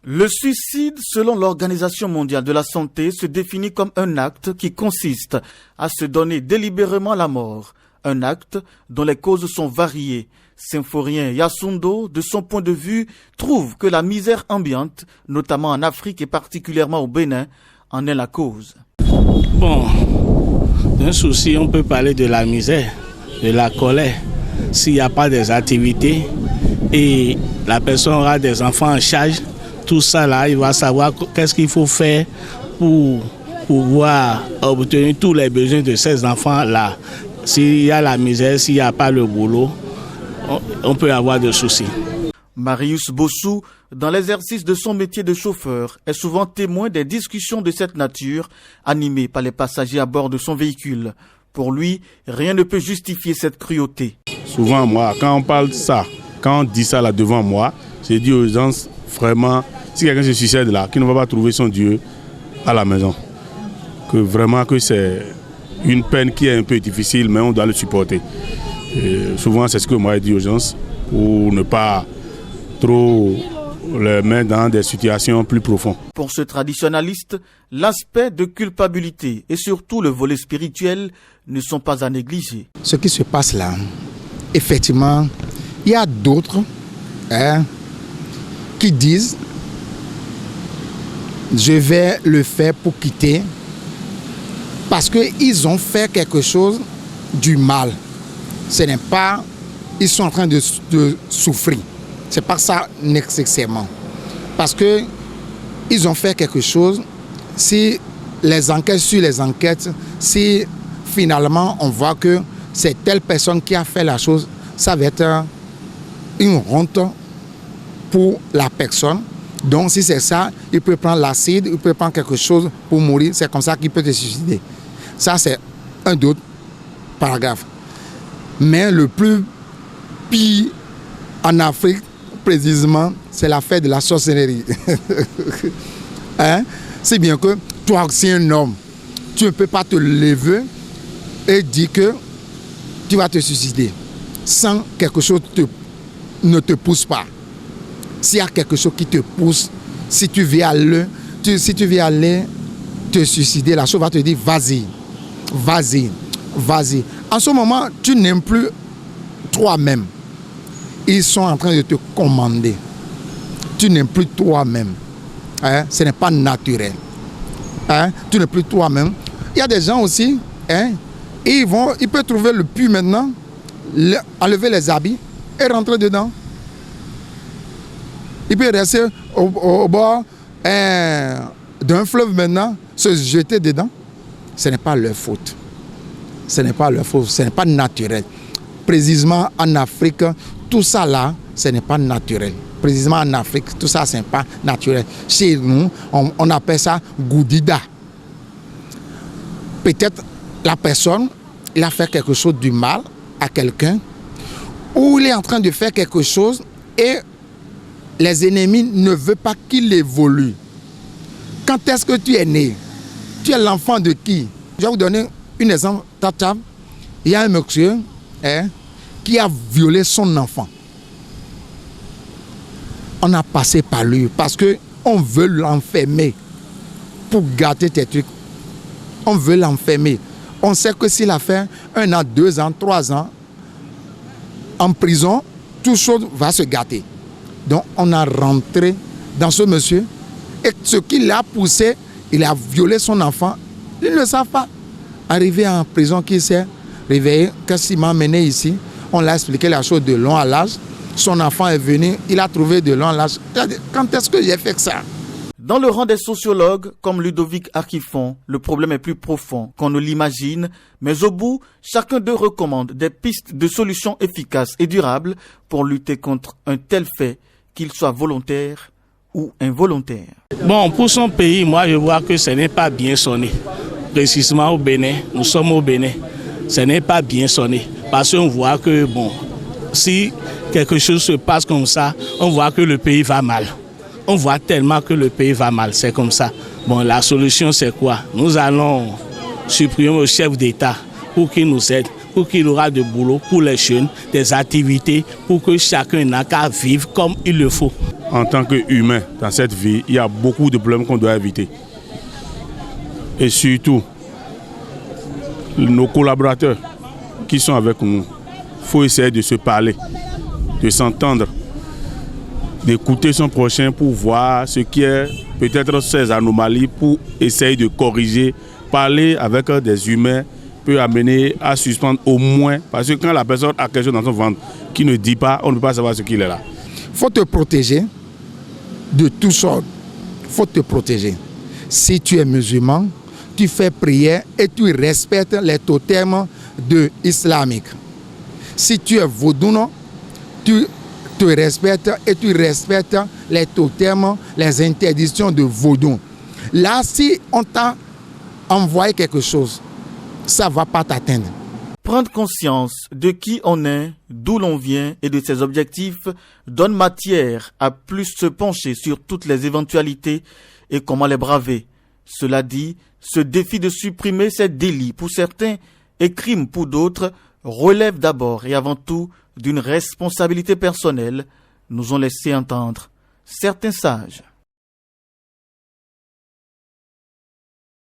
Le suicide, selon l'Organisation mondiale de la santé, se définit comme un acte qui consiste à se donner délibérément la mort. Un acte dont les causes sont variées. Symphorien Yasundo, de son point de vue, trouve que la misère ambiante, notamment en Afrique et particulièrement au Bénin, en est la cause. Bon, d'un souci, on peut parler de la misère, de la colère. S'il n'y a pas des activités et la personne aura des enfants en charge, tout ça là, il va savoir qu'est-ce qu'il faut faire pour pouvoir obtenir tous les besoins de ces enfants-là. S'il y a la misère, s'il n'y a pas le boulot, on peut avoir des soucis. Marius Bossou, dans l'exercice de son métier de chauffeur, est souvent témoin des discussions de cette nature, animées par les passagers à bord de son véhicule. Pour lui, rien ne peut justifier cette cruauté. Souvent, moi, quand on parle de ça, quand on dit ça là devant moi, je dis aux gens, vraiment, si quelqu'un se suicide là, qui ne va pas trouver son Dieu à la maison, que vraiment que c'est une peine qui est un peu difficile, mais on doit le supporter. Et souvent, c'est ce que moi je dis aux gens, pour ne pas trop les mettre dans des situations plus profondes. Pour ce traditionnaliste, l'aspect de culpabilité et surtout le volet spirituel ne sont pas à négliger. Ce qui se passe là, effectivement, il y a d'autres qui disent je vais le faire pour quitter parce qu'ils ont fait quelque chose du mal. Ce n'est pas, ils sont en train de souffrir. C'est pas ça nécessairement. Parce que ils ont fait quelque chose, si les enquêtes sur les enquêtes, si finalement on voit que c'est telle personne qui a fait la chose, ça va être une honte pour la personne. Donc si c'est ça, il peut prendre l'acide, il peut prendre quelque chose pour mourir, c'est comme ça qu'il peut se suicider. Ça c'est un autre paragraphe. Mais le plus pire en Afrique, précisément, c'est l'affaire de la sorcellerie. C'est bien que toi, si un homme, tu ne peux pas te lever et dire que tu vas te suicider sans quelque chose ne te pousse pas. S'il y a quelque chose qui te pousse, si tu veux aller te suicider, la chose va te dire vas-y, vas-y, vas-y. En ce moment, tu n'aimes plus toi-même. Ils sont en train de te commander. Tu n'aimes plus toi-même. Ce n'est pas naturel. Tu n'es plus toi-même. Il y a des gens aussi, ils peuvent trouver le puits maintenant, enlever les habits et rentrer dedans. Ils peuvent rester au bord d'un fleuve maintenant, se jeter dedans. Ce n'est pas leur faute. Ce n'est pas leur faute, ce n'est pas naturel. Précisément en Afrique, tout ça là, ce n'est pas naturel. Précisément en Afrique, tout ça, ce n'est pas naturel. Chez nous, on appelle ça goudida. Peut-être la personne, il a fait quelque chose du mal à quelqu'un, ou il est en train de faire quelque chose et les ennemis ne veulent pas qu'il évolue. Quand est-ce que tu es né? Tu es l'enfant de qui? Je vais vous donner un exemple. Il y a un monsieur qui a violé son enfant. On a passé par lui parce qu'on veut l'enfermer pour gâter tes trucs. On veut l'enfermer. On sait que s'il a fait 1 an, 2 ans, 3 ans en prison, toute chose va se gâter. Donc on a rentré dans ce monsieur et ce qui l'a poussé, il a violé son enfant. Ils ne le savent pas. Arrivé en prison, qui s'est réveillé, qu'est-ce qui m'a mené ici? On l'a expliqué la chose de long à large. Son enfant est venu, il a trouvé de long à large. Quand est-ce que j'ai fait ça? Dans le rang des sociologues, comme Ludovic Archifon, le problème est plus profond qu'on ne l'imagine, mais au bout, chacun d'eux recommande des pistes de solutions efficaces et durables pour lutter contre un tel fait, qu'il soit volontaire ou involontaire. Bon, pour son pays, moi je vois que ce n'est pas bien sonné. Précisément au Bénin, nous sommes au Bénin, ce n'est pas bien sonné. Parce qu'on voit que, bon, si quelque chose se passe comme ça, on voit que le pays va mal. On voit tellement que le pays va mal, c'est comme ça. Bon, la solution c'est quoi? Nous allons supprimer le chef d'État pour qu'il nous aide, pour qu'il aura de boulot pour les jeunes, des activités, pour que chacun n'a qu'à vivre comme il le faut. en tant qu'humain dans cette vie, il y a beaucoup de problèmes qu'on doit éviter. Et surtout, nos collaborateurs qui sont avec nous, il faut essayer de se parler, de s'entendre, d'écouter son prochain pour voir ce qui est peut-être ces anomalies pour essayer de corriger. Parler avec des humains peut amener à suspendre au moins, parce que quand la personne a quelque chose dans son ventre qui ne dit pas, on ne peut pas savoir ce qu'il est là. Il faut te protéger de tout sort. Il faut te protéger. Si tu es musulman, tu fais prière et tu respectes les totems islamiques. Si tu es vaudou, tu te respectes et tu respectes les totems, les interdictions de vaudou. Là, si on t'a envoyé quelque chose, ça ne va pas t'atteindre. Prendre conscience de qui on est, d'où l'on vient et de ses objectifs donne matière à plus se pencher sur toutes les éventualités et comment les braver. Cela dit, ce défi de supprimer ces délits pour certains et crimes pour d'autres relève d'abord et avant tout d'une responsabilité personnelle, nous ont laissé entendre certains sages.